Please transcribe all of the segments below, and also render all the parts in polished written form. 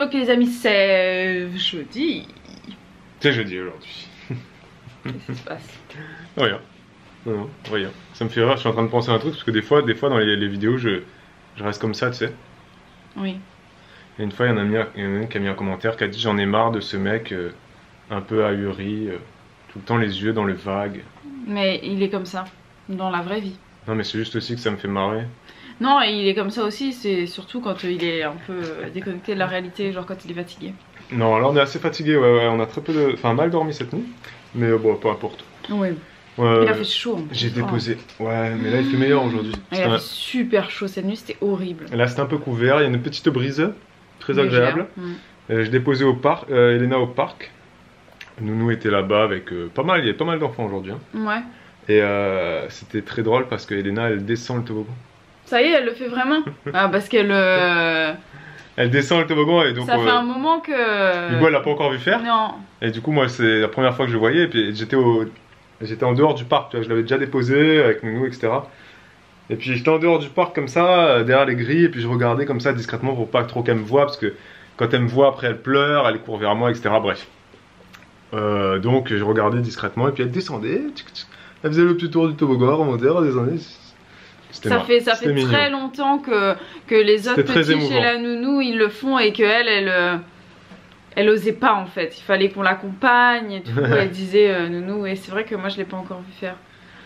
Ok les amis, c'est jeudi. C'est jeudi aujourd'hui. Qu'est-ce qui se passe? Rien. Non, rien. Ça me fait rire, je suis en train de penser à un truc parce que des fois dans les vidéos, je reste comme ça, tu sais. Oui. Et une fois, il y en a un qui a mis un commentaire qui a dit j'en ai marre de ce mec un peu ahuri, tout le temps les yeux dans le vague. Mais il est comme ça, dans la vraie vie. Non mais c'est juste aussi que ça me fait marrer. Non, il est comme ça aussi, c'est surtout quand il est un peu déconnecté de la réalité, genre quand il est fatigué. Non, là on est assez fatigué, ouais, on a très peu de... Enfin mal dormi cette nuit, mais bon, peu importe. Oui. Il a fait chaud. J'ai déposé... Ouais, mais là il fait meilleur aujourd'hui. Il a fait super chaud cette nuit, c'était horrible. Là c'était un peu couvert, il y a une petite brise, très agréable. Je déposais au parc, Elena au parc. Nounou était là-bas avec il y avait pas mal d'enfants aujourd'hui. Hein. Ouais. Et c'était très drôle parce que Elena elle descend le toboggan. Ça y est, elle le fait vraiment. Ah, parce qu'elle... Elle descend le toboggan et donc... Ça fait un moment que... Du coup elle l'a pas encore vu faire. Non. Et du coup moi c'est la première fois que je le voyais et puis j'étais en dehors du parc, tu vois, je l'avais déjà déposé avec Nounou, etc. Et puis j'étais en dehors du parc comme ça, derrière les grilles, et puis je regardais comme ça discrètement pour pas trop qu'elle me voie, parce que quand elle me voit après elle pleure, elle court vers moi, etc. Bref. Donc je regardais discrètement et puis elle descendait, elle faisait le petit tour du toboggan, remontait, redescendait. Ça fait très longtemps que les autres petits chez la nounou ils le font et qu'elle elle osait pas en fait. Il fallait qu'on l'accompagne et tout. Elle disait nounou, et c'est vrai que moi je l'ai pas encore vu faire.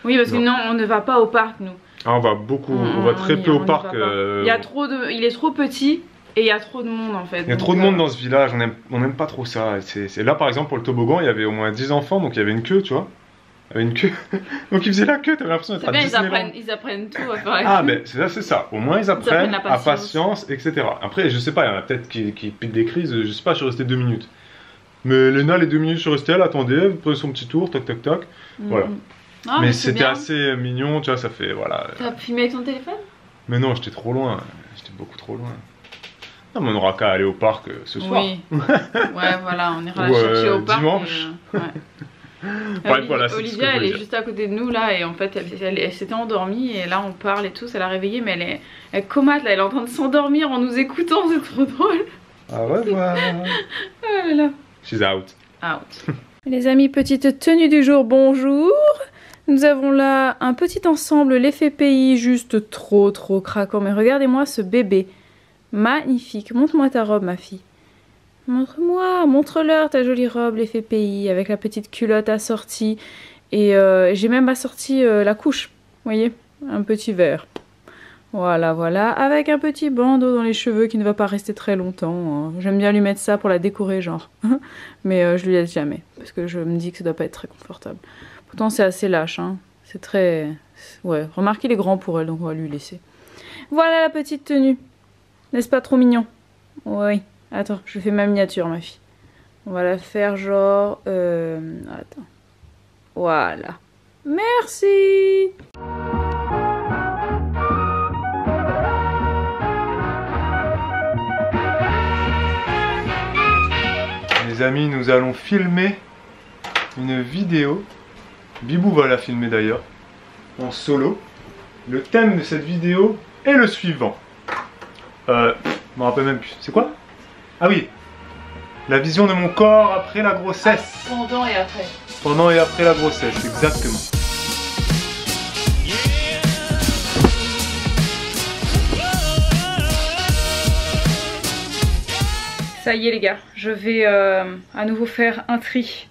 Oui, parce que non, on ne va pas au parc nous. Ah, on va beaucoup, on va très peu au parc. Il y a trop de, il est trop petit. Et il y a trop de monde en fait. Il y a trop de monde dans ce village, on aime pas trop ça. C'est là par exemple pour le toboggan, il y avait au moins 10 enfants, donc il y avait une queue, tu vois. Il y avait une queue. Donc ils faisaient la queue, t'avais l'impression d'être à Disneyland. Ils apprennent tout à faire. Ah mais c'est ça, au moins ils apprennent à patience, etc. Après je sais pas, il y en a peut-être qui piquent des crises, je sais pas, je suis resté 2 minutes. Mais Léna, les 2 minutes je suis resté, elle attendait, elle prenait son petit tour, toc toc toc, voilà. Ah, mais c'était assez mignon, tu vois, ça fait, voilà. T'as filmé avec ton téléphone? Mais non, j'étais trop loin, j'étais beaucoup trop loin. Non, mais on n'aura qu'à aller au parc ce soir. Oui. Ouais, voilà, on ira la chercher au parc. Dimanche. Ouais, voilà, Olivia, elle est juste à côté de nous là, et en fait, elle s'était endormie, et là on parle et tout, ça l'a réveillée, mais elle comate là, elle est en train de s'endormir en nous écoutant, c'est trop drôle. Ah ouais, voilà. Ah là là. She's out. Out. Les amis, petite tenue du jour, bonjour. Nous avons là un petit ensemble, l'effet pays, juste trop craquant, mais regardez-moi ce bébé. Magnifique. Montre-moi ta robe, ma fille. Montre-moi, montre-leur ta jolie robe, l'effet pays, avec la petite culotte assortie. Et j'ai même assorti la couche, vous voyez, un petit verre. Voilà, voilà, avec un petit bandeau dans les cheveux qui ne va pas rester très longtemps. Hein. J'aime bien lui mettre ça pour la décorer, genre. Mais je lui laisse jamais, parce que je me dis que ça doit pas être très confortable. Pourtant, c'est assez lâche, hein. C'est très... Ouais, remarquez, il est grand pour elle, donc on va lui laisser. Voilà la petite tenue. N'est-ce pas trop mignon? Oui. Attends, je fais ma miniature, ma fille. On va la faire genre... Attends. Voilà. Merci. Les amis, nous allons filmer une vidéo. Bibou va la filmer d'ailleurs, en solo. Le thème de cette vidéo est le suivant. Je me rappelle même plus. C'est quoi? Ah oui, la vision de mon corps après la grossesse. Pendant et après. Pendant et après la grossesse, exactement. Ça y est les gars, je vais à nouveau faire un tri.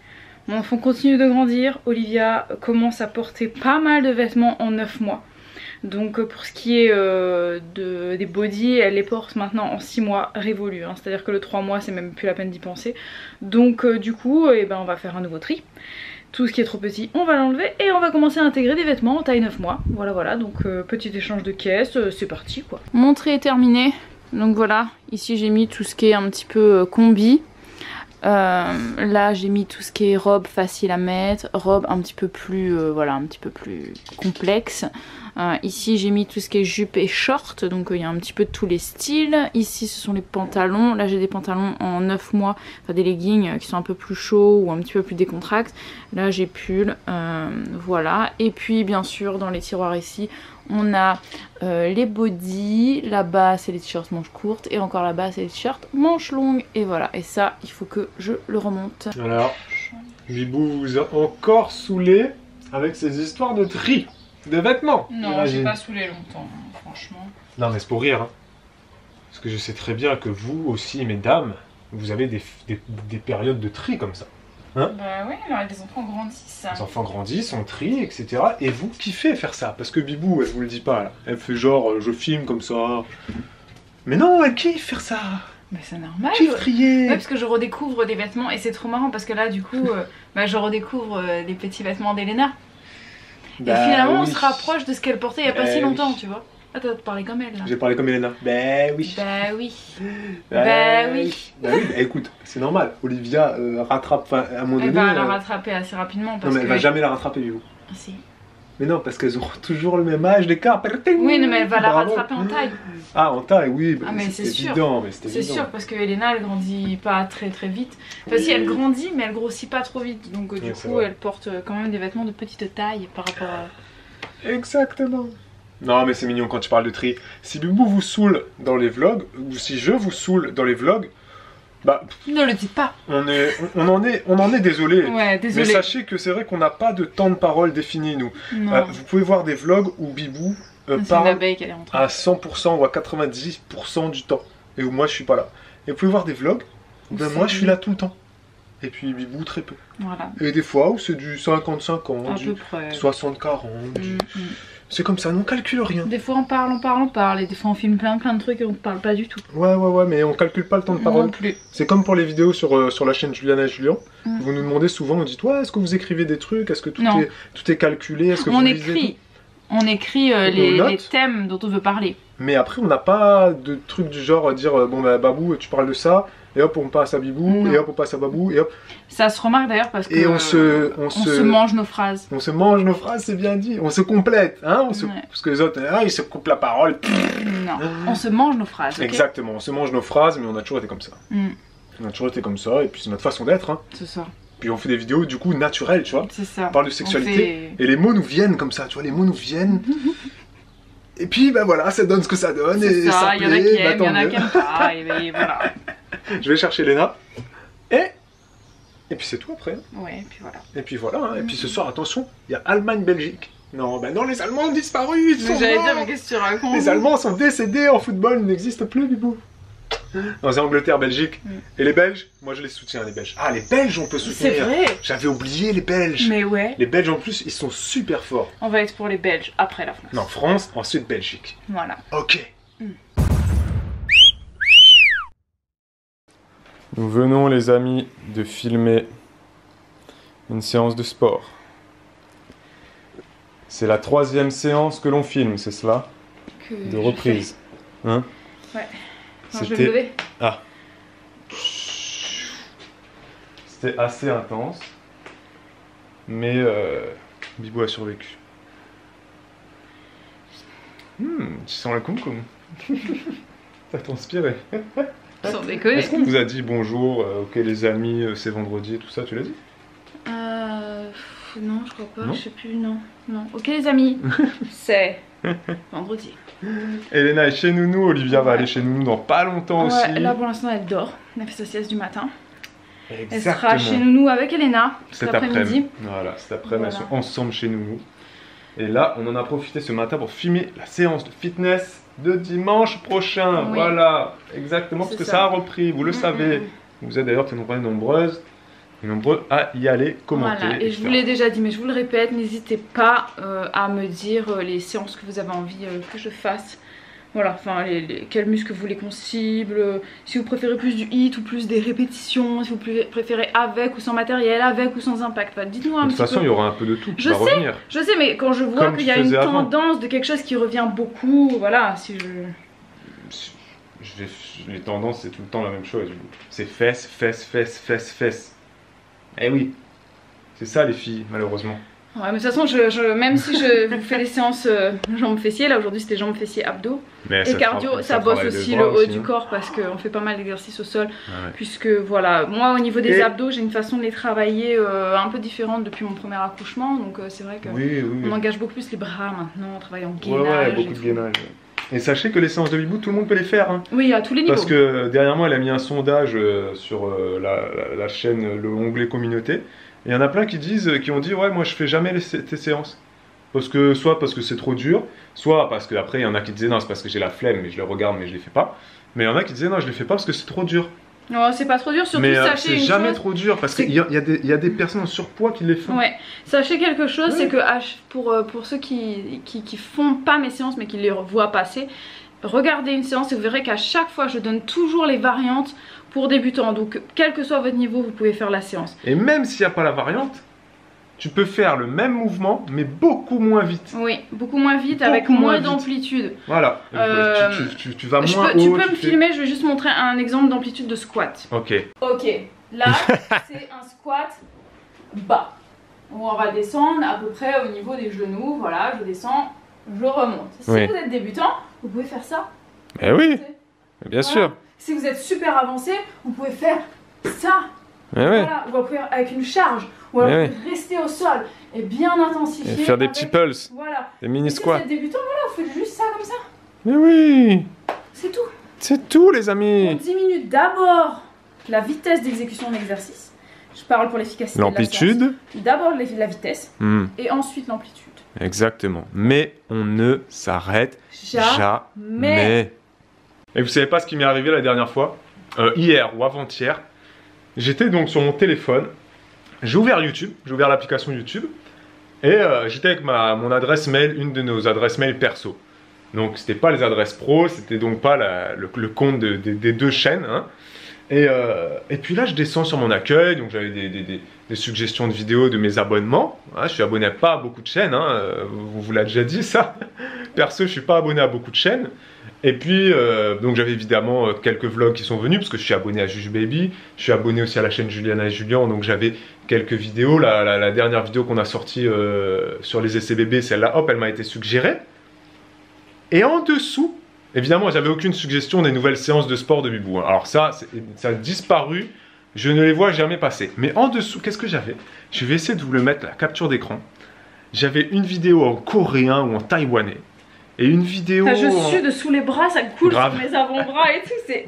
Mon enfant continue de grandir, Olivia commence à porter pas mal de vêtements en 9 mois. Donc pour ce qui est des bodys, elle les porte maintenant en 6 mois révolus. Hein. C'est à dire que le 3 mois c'est même plus la peine d'y penser. Donc du coup on va faire un nouveau tri. Tout ce qui est trop petit on va l'enlever et on va commencer à intégrer des vêtements en taille 9 mois. Voilà, donc petit échange de caisse, c'est parti quoi. Mon tri est terminé. Donc voilà, ici j'ai mis tout ce qui est un petit peu combi. Là j'ai mis tout ce qui est robe facile à mettre, robe un petit peu plus voilà, un petit peu plus complexe. Ici j'ai mis tout ce qui est jupe et short, donc il y a un petit peu de tous les styles. Ici ce sont les pantalons, là j'ai des pantalons en 9 mois, enfin des leggings qui sont un peu plus chauds ou un petit peu plus décontracts. Là j'ai pull, voilà. Et puis bien sûr dans les tiroirs ici on a les bodys, là-bas c'est les t-shirts manches courtes et encore là-bas c'est les t-shirts manches longues. Et voilà, et ça il faut que je le remonte. Alors, Bibou vous a encore saoulé avec ces histoires de tri. De vêtements. Non, j'ai pas saoulé longtemps, franchement. Non, mais c'est pour rire. Hein. Parce que je sais très bien que vous aussi, mesdames, vous avez des périodes de tri comme ça. Hein? Bah oui, alors les enfants grandissent. Les enfants grandissent, on trie, etc. Et vous kiffez faire ça. Parce que Bibou, elle vous le dit pas là. Elle fait genre, je filme comme ça. Mais non, elle kiffe faire ça. Mais c'est normal. Kiffe trier. Ouais, parce que je redécouvre des vêtements et c'est trop marrant parce que là, du coup, je redécouvre les petits vêtements d'Elena. Bah, et finalement, oui. on se rapproche de ce qu'elle portait il y a pas si longtemps, tu vois. Ah, t'as parlé comme elle là. J'ai parlé comme Elena. Ben oui. Bah oui. Bah oui. Bah oui, bah écoute, c'est normal. Olivia rattrape à un moment donné. Elle va la rattraper assez rapidement. Parce non, mais elle que... va jamais la rattraper, Bibou. Ah, si. Mais non, parce qu'elles ont toujours le même âge d'écart. Oui, non, mais elle va la rattraper en taille. Ah, en taille, oui. Bah, Ah, mais c'est sûr. Évident, mais c'est sûr, parce que Elena, elle grandit pas très vite. Enfin, si, elle grandit, mais elle grossit pas trop vite. Donc, du coup, elle porte quand même des vêtements de petite taille par rapport à... Exactement. Non, mais c'est mignon quand tu parles de tri. Si Bibou vous saoule dans les vlogs, ou si je vous saoule dans les vlogs, bah... Ne le dites pas. On en est désolé. Ouais, désolé. Mais sachez que c'est vrai qu'on n'a pas de temps de parole défini, nous. Vous pouvez voir des vlogs où Bibou parle à 100% ou à 90% du temps. Et où moi, je suis pas là. Et vous pouvez voir des vlogs où ben, moi, je suis là tout le temps. Et puis Bibou, très peu. Voilà. Et des fois où c'est du 50-50, du 60-40, C'est comme ça, nous on calcule rien. Des fois on parle, et des fois on filme plein de trucs et on parle pas du tout. Ouais, mais on calcule pas le temps de parole. Non plus. C'est comme pour les vidéos sur la chaîne Juliana et Julien. Vous nous demandez souvent, vous dites, ouais, est-ce que vous écrivez des trucs? Est-ce que tout est calculé? Est-ce que on écrit les thèmes dont on veut parler. Mais après, on n'a pas de truc du genre dire, bon bah Babou, tu parles de ça, et hop, on passe à Bibou, et hop, on passe à Babou, et hop. Ça se remarque d'ailleurs parce que et on se mange nos phrases. On se mange nos phrases, c'est bien dit. On se complète, hein, parce que les autres, ils se coupent la parole. Non, on se mange nos phrases. Okay. Exactement, on se mange nos phrases, mais on a toujours été comme ça. On a toujours été comme ça, et puis c'est notre façon d'être. Hein. C'est ça. Puis on fait des vidéos du coup naturelles, tu vois. C'est ça. On parle de sexualité, et les mots nous viennent comme ça, tu vois, les mots nous viennent. Et puis, ben voilà, ça donne ce que ça donne, et ça il y en a qui aiment, il y en a qui aiment pas, et voilà. Je vais chercher Léna, et puis c'est tout après. Ouais, et puis voilà. Et puis voilà, hein. Et puis ce soir, attention, il y a Allemagne-Belgique. Non, ben non, les Allemands ont disparu, ils sont j'allais morts. dire, mais qu'est-ce que tu racontes? Les Allemands sont décédés en football, ils n'existent plus, Bibou. Non, c'est Angleterre-Belgique. Et les Belges, moi je les soutiens, les Belges. Ah, les Belges, on peut soutenir. C'est vrai. J'avais oublié les Belges. Mais ouais. Les Belges en plus, ils sont super forts. On va être pour les Belges après la France. Non, France, ensuite Belgique. Voilà. Ok. Nous venons, les amis, de filmer une séance de sport. C'est la 3e séance que l'on filme, c'est cela? De reprise. Hein? Ouais. Non, je vais me lever. Ah. C'était assez intense. Mais Bibou a survécu. Tu sens le concombre. T'as transpiré. Sans déconner. Est-ce qu'on vous a dit bonjour, ok les amis, c'est vendredi et tout ça, tu l'as dit? Non, je crois pas, je sais plus, non. Ok les amis, c'est vendredi. Elena est chez Nounou, Olivia va aller chez Nounou dans pas longtemps aussi. Là pour l'instant elle dort, elle fait sa sieste du matin. Exactement. Elle sera chez Nounou avec Elena cet après-midi. Voilà, cet après-midi elles sont ensemble chez Nounou. Et là on en a profité ce matin pour filmer la séance de fitness de dimanche prochain. Oui. Voilà, exactement, parce que ça a repris, vous le savez. Vous êtes d'ailleurs nombreux à y aller commenter. Voilà, et je vous l'ai déjà dit, mais je vous le répète, n'hésitez pas à me dire les séances que vous avez envie que je fasse. Voilà, enfin, quels muscles vous voulez qu'on cible, si vous préférez plus du hit ou plus des répétitions, si vous préférez avec ou sans matériel, avec ou sans impact. Enfin, dites-nous un petit peu. De toute façon, il y aura un peu de tout qui va revenir. Je sais, mais quand je vois qu'il y a une tendance de quelque chose qui revient beaucoup, voilà, si les tendances, c'est tout le temps la même chose. C'est fesses, fesses, fesses, fesses, fesses. Eh oui, c'est ça les filles, malheureusement. Ouais, mais de toute façon, même si je vous fais des séances jambes fessiers, là aujourd'hui c'était jambes fessiers abdos. Mais Et cardio, ça bosse aussi le haut du corps parce qu'on fait pas mal d'exercices au sol. Puisque voilà, moi au niveau des abdos, j'ai une façon de les travailler un peu différente depuis mon premier accouchement. Donc c'est vrai qu'on engage beaucoup plus les bras maintenant, on travaille en gainage. Ouais, beaucoup de gainage. Et sachez que les séances de Bibou, tout le monde peut les faire. Hein. Oui, à tous les niveaux. Parce que derrière moi, elle a mis un sondage sur la chaîne, le onglet communauté. Et il y en a plein qui ont dit ouais, moi je fais jamais tes séances. Soit parce que c'est trop dur, soit parce que après il y en a qui disaient non, c'est parce que j'ai la flemme, mais je les regarde, mais je les fais pas. Mais il y en a qui disaient non, je les fais pas parce que c'est trop dur. Non, c'est pas trop dur, surtout sachez une chose. C'est jamais trop dur parce qu'il y a des personnes en surpoids qui les font. Ouais, sachez quelque chose, c'est que pour ceux qui font pas mes séances mais qui les voient passer, regardez une séance et vous verrez qu'à chaque fois je donne toujours les variantes pour débutants. Donc quel que soit votre niveau, vous pouvez faire la séance. Et même s'il n'y a pas la variante, tu peux faire le même mouvement mais beaucoup moins vite. Oui, beaucoup moins vite, avec moins d'amplitude. Voilà, tu vas moins haut. Tu peux me filmer, je vais juste montrer un exemple d'amplitude de squat. Ok. Ok, là c'est un squat bas. Où on va descendre à peu près au niveau des genoux. Voilà, je descends, je remonte. Si vous êtes débutant, vous pouvez faire ça. Eh oui, bien sûr. Si vous êtes super avancé, vous pouvez faire ça. Eh voilà. Ou vous pouvez avec une charge. Ou alors vous pouvez rester au sol et bien intensifier. Et faire des petits pulses. Voilà. Des mini squats. Si vous êtes débutant, voilà, vous faites juste ça comme ça. Mais oui. C'est tout. C'est tout les amis. On diminue d'abord la vitesse d'exécution de l'exercice. Je parle pour l'efficacité. L'amplitude. D'abord la vitesse et ensuite l'amplitude. Exactement. Mais on ne s'arrête jamais. Et vous savez pas ce qui m'est arrivé la dernière fois, hier ou avant-hier. J'étais donc sur mon téléphone, j'ai ouvert YouTube, j'ai ouvert l'application YouTube et j'étais avec mon adresse mail, une de nos adresses mail perso. Donc c'était pas les adresses pro, c'était donc pas le compte des deux chaînes. Hein. Et puis là je descends sur mon accueil, donc j'avais des suggestions de vidéos de mes abonnements. Hein, je suis abonné à pas beaucoup de chaînes, hein, vous l'avez déjà dit ça. Perso je suis pas abonné à beaucoup de chaînes. Et puis, donc j'avais évidemment quelques vlogs qui sont venus, parce que je suis abonné à Juju Baby, je suis abonné aussi à la chaîne Juliana et Julien, donc j'avais quelques vidéos. La dernière vidéo qu'on a sortie sur les essais bébés, celle-là, hop, elle m'a été suggérée. Et en dessous, évidemment, j'avais aucune suggestion des nouvelles séances de sport de Bibou. Hein. Alors ça a disparu, je ne les vois jamais passer. Mais en dessous, qu'est-ce que j'avais? Je vais essayer de vous le mettre, la capture d'écran. J'avais une vidéo en coréen ou en taïwanais. Et une vidéo. Je suis dessous les bras, ça coule sur mes avant-bras et tout. C'est.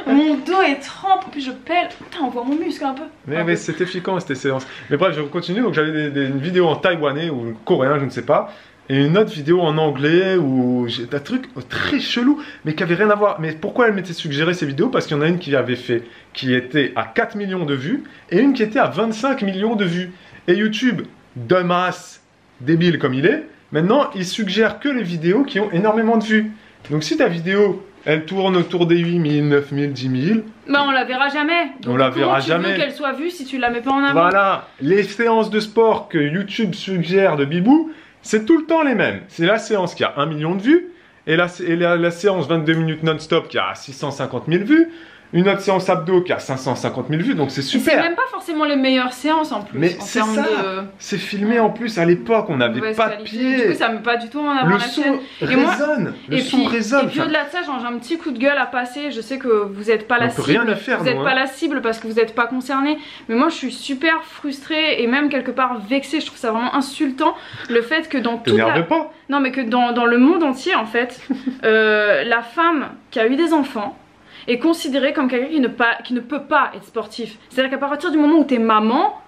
Mon dos est trempe, puis je pèle. Putain, on voit mon muscle un peu. Mais c'était efficace cette séance. Mais bref, je continue. Donc j'avais une vidéo en taïwanais ou coréen, je ne sais pas. Et une autre vidéo en anglais où j'ai un truc très chelou, mais qui avait rien à voir. Mais pourquoi elle m'était suggéré ces vidéos? Parce qu'il y en a une qui était à 4 millions de vues et une qui était à 25 millions de vues. Et YouTube, dumbass, débile comme il est, maintenant, il suggère que les vidéos qui ont énormément de vues. Donc si ta vidéo, elle tourne autour des 8000, 9000, 10 000... Bah on la verra jamais. Donc, on la verra jamais. Tu veux qu'elle soit vue si tu la mets pas en avant. Voilà, les séances de sport que YouTube suggère de Bibou, c'est tout le temps les mêmes. C'est la séance qui a 1 million de vues, et la séance 22 minutes non-stop qui a 650 000 vues. Une autre séance abdo qui a 550 000 vues, donc c'est super. C'est même pas forcément les meilleures séances en plus. Mais c'est ça, c'est filmé en plus à l'époque, on n'avait pas de pied. Du coup, ça met pas du tout en avant la chaîne. Le son résonne. Et puis au-delà de ça, j'ai un petit coup de gueule à passer. Je sais que vous n'êtes pas la cible. Rien à faire, vous n'êtes pas la cible parce que vous n'êtes pas concerné. Mais moi, je suis super frustrée et même quelque part vexée. Je trouve ça vraiment insultant le fait que dans toute pas. Non, mais que dans le monde entier, en fait, la femme qui a eu des enfants est considéré comme quelqu'un qui ne peut pas être sportif. C'est-à-dire qu'à partir du moment où t'es maman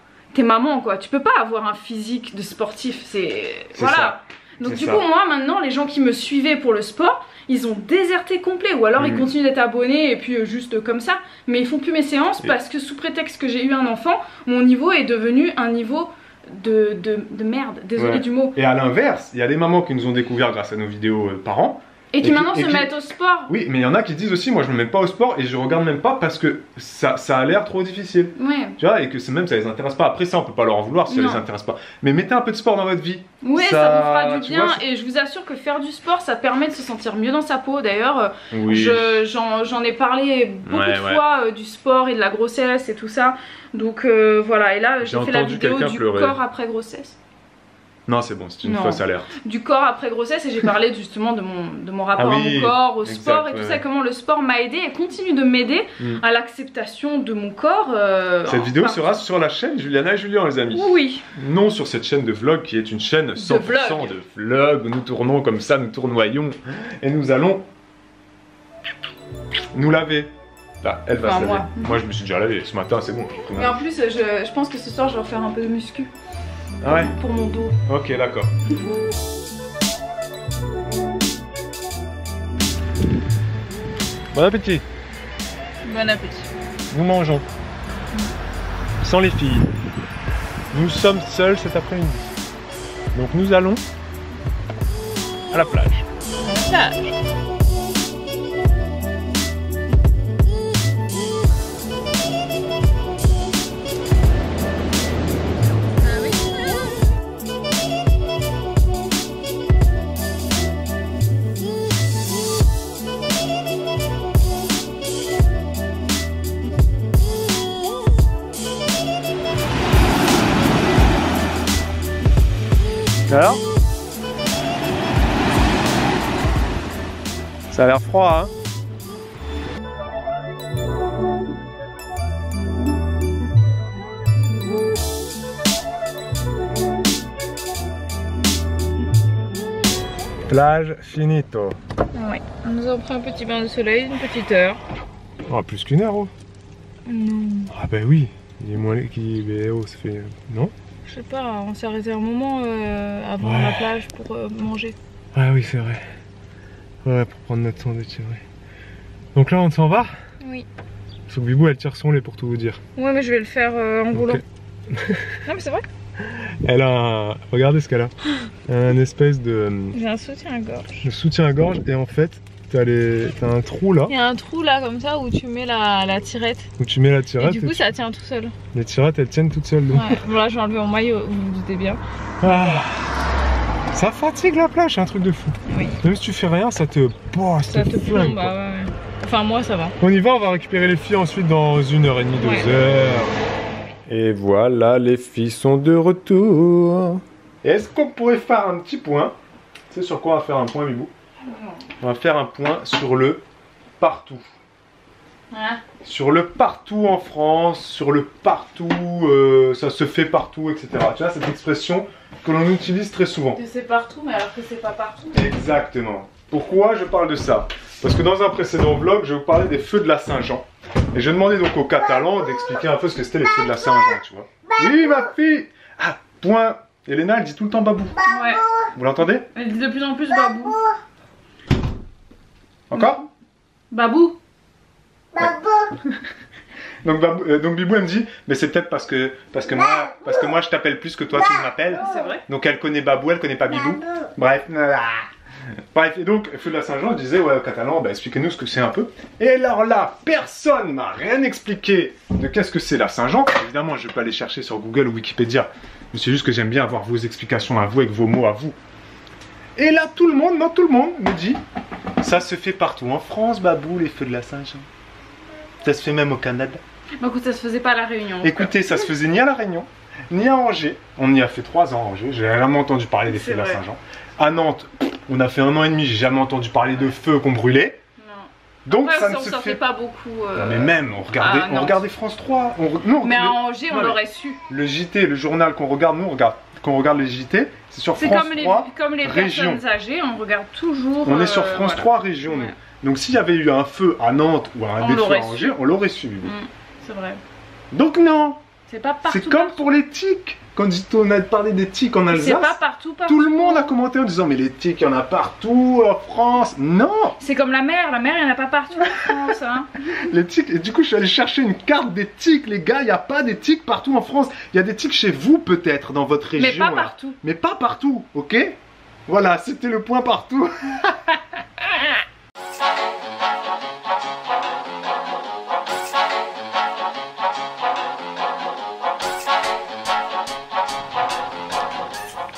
quoi. Tu peux pas avoir un physique de sportif. Voilà. Ça. Donc du coup, moi maintenant, les gens qui me suivaient pour le sport, ils ont déserté complet. Ou alors ils continuent d'être abonnés et puis juste comme ça. Mais ils font plus mes séances parce que sous prétexte que j'ai eu un enfant, mon niveau est devenu un niveau de merde. Désolé du mot. Et à l'inverse, il y a des mamans qui nous ont découvert grâce à nos vidéos parents. Et qui maintenant se mettent au sport. Oui, mais il y en a qui disent aussi, moi je me mets pas au sport et je regarde même pas parce que ça a l'air trop difficile. Ouais. Tu vois, et que même ça les intéresse pas. Après ça, on peut pas leur en vouloir si ça les intéresse pas. Mais mettez un peu de sport dans votre vie. Oui, ça vous fera du bien et je vous assure que faire du sport, ça permet de se sentir mieux dans sa peau. D'ailleurs, j'en ai parlé beaucoup de fois du sport et de la grossesse et tout ça. Donc voilà, et là j'ai fait la vidéo du corps après grossesse. Non, c'est bon, c'est une Non. fausse alerte. Du corps après grossesse et j'ai parlé justement de mon rapport Ah à oui, mon corps, au exact, sport et tout ouais. ça, comment le sport m'a aidé et continue de m'aider à l'acceptation de mon corps. Cette vidéo sera sur la chaîne Juliana et Julien, les amis. Oui. Non sur cette chaîne de vlog qui est une chaîne 100% de vlog. Nous tournons comme ça, nous tournoyons et nous allons nous laver. Là, elle va se laver. Moi, je me suis déjà lavé ce matin, c'est bon. Mais en plus, je pense que ce soir, je vais refaire un peu de muscu. Ah ouais? Pour mon dos. Ok, d'accord. Bon appétit. Bon appétit. Nous mangeons. Sans les filles. Nous sommes seuls cet après-midi. Donc nous allons à la plage. Alors? Ça a l'air froid, hein? Plage finito. Ouais, nous avons pris un petit bain de soleil, une petite heure. Oh, plus qu'une heure, oh. Non. Ah bah oui, il est moins qui ça fait non? Je sais pas, on s'est arrêté un moment avant la plage pour manger. Ah oui, c'est vrai. Ouais, pour prendre notre sandwich, c'est vrai. Donc là, on s'en va? Oui. Sauf que Bibou, elle tire son lait pour tout vous dire. Ouais, mais je vais le faire en volant. Okay. Non, mais c'est vrai. Elle a un... Regardez ce qu'elle a. Un espèce de... J'ai un soutien-gorge. De soutien-gorge et en fait, t'as un trou là. Il y a un trou là comme ça où tu mets la tirette. Où tu mets la tirette. Et du coup, ça tient tout seul. Les tirettes, elles tiennent toutes seules. Donc. Ouais, voilà, je vais enlever mon maillot, vous vous doutez bien. Ah, ça fatigue la plage, c'est un truc de fou. Oui. Même si tu fais rien, ça te... ça te plombe, bah ouais. Enfin, moi, ça va. On y va, on va récupérer les filles ensuite dans 1h30, 2 heures. Et voilà, les filles sont de retour. Est-ce qu'on pourrait faire un petit point? Tu sais sur quoi on va faire un point, Bibou? On va faire un point sur le partout. Hein? Sur le partout en France, sur le partout, ça se fait partout, etc. Tu vois, cette expression que l'on utilise très souvent. Que c'est partout, mais alors que c'est pas partout. Exactement. Pourquoi je parle de ça? Parce que dans un précédent vlog, je vous parlais des feux de la Saint-Jean. Et je demandais donc aux Catalans d'expliquer un peu ce que c'était les feux de la Saint-Jean, tu vois. Oui, ma fille! Ah, point! Elena, elle dit tout le temps babou. Ouais. Vous l'entendez? Elle dit de plus en plus babou. Encore? Babou. Ouais. donc Bibou elle me dit, mais c'est peut-être parce que moi je t'appelle plus que toi tu m'appelles. C'est vrai. Donc elle connaît Babou, elle connaît pas Bibou. Bref. Bref, et donc feu de la Saint-Jean, je disais ouais au catalan, bah, expliquez-nous ce que c'est un peu. Et alors là, personne m'a rien expliqué de qu'est-ce que c'est la Saint-Jean. Évidemment, je peux aller chercher sur Google ou Wikipédia. Mais c'est juste que j'aime bien avoir vos explications à vous avec vos mots à vous. Et là, tout le monde me dit, ça se fait partout en France, Babou, les feux de la Saint-Jean. Ça se fait même au Canada. Bah écoute, ça se faisait pas à La Réunion. Écoutez, ça se faisait ni à La Réunion, ni à Angers. On y a fait 3 ans à Angers, j'ai jamais entendu parler des feux de la Saint-Jean. À Nantes, on a fait 1 an et demi, j'ai jamais entendu parler de feux qu'on brûlait. Non. Donc après, ça ne se fait pas beaucoup. Non, mais même, on regardait France 3. Mais à Angers, on l'aurait su. Le JT, le journal qu'on regarde, quand on regarde les JT, c'est sur France 3. C'est comme les personnes âgées, on regarde toujours. On est sur France 3 région, nous. Donc s'il y avait eu un feu à Nantes ou un défi à Angers, on l'aurait su. C'est vrai. Donc non. C'est pas partout. C'est comme pour les tiques. Quand on a parlé des tiques en Alsace, c'est pas partout. Tout le monde a commenté en disant mais les tiques, il y en a partout en France. Non. C'est comme la mer, il n'y en a pas partout en France. Hein. Les tiques, et du coup je suis allé chercher une carte des tiques, les gars, il n'y a pas des tiques partout en France. Il y a des tiques chez vous peut-être, dans votre région. Mais pas là. partout. Mais pas partout, ok? Voilà, c'était le point partout.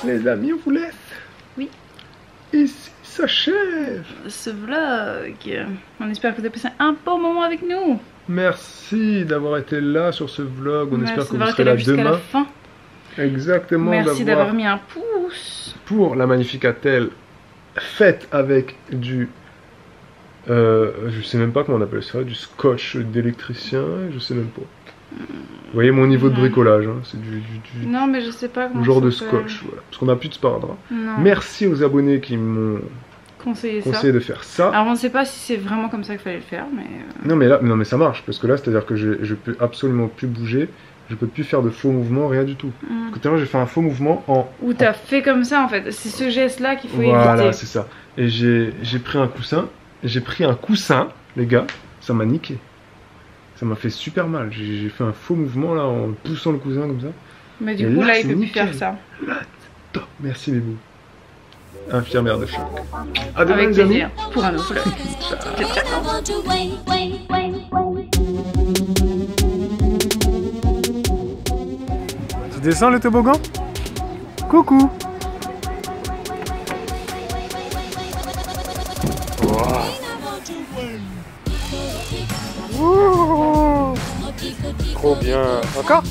Les amis, on vous laisse. Oui. Ici s'achève ce vlog. On espère que vous avez passé un bon moment avec nous. Merci d'avoir été là sur ce vlog. On espère que vous serez été là jusqu'à demain. La fin. Exactement. Merci d'avoir mis un pouce. pour la Magnificat-elle faite avec du... je sais même pas comment on appelle ça, du scotch d'électricien, je sais même pas. Vous voyez mon niveau de bricolage, hein, c'est du Non, mais je sais pas comment genre de ça s'appelle. scotch, voilà, parce qu'on n'a plus de sparadrap. Non. Merci aux abonnés qui m'ont Conseiller ça. conseillé de faire ça. Alors on ne sait pas si c'est vraiment comme ça qu'il fallait le faire, mais... Non mais ça marche, parce que là, c'est-à-dire que je peux absolument plus bouger, je peux plus faire de faux mouvements, rien du tout. Parce que tout à l'heure, j'ai fait un faux mouvement en... Ou t'as fait comme ça en fait, c'est ce geste-là qu'il faut éviter. Voilà, c'est ça. Et j'ai pris un coussin, les gars, ça m'a niqué. Ça m'a fait super mal. J'ai fait un faux mouvement là en poussant le coussin comme ça. Mais du coup là, il peut plus nickel. faire ça. Là, top. Merci les bouts. Infirmière de choc. À demain, Avec les amis. plaisir, pour un nouveau vlog. Tu descends le toboggan? Coucou. Wow. Trop bien. Encore?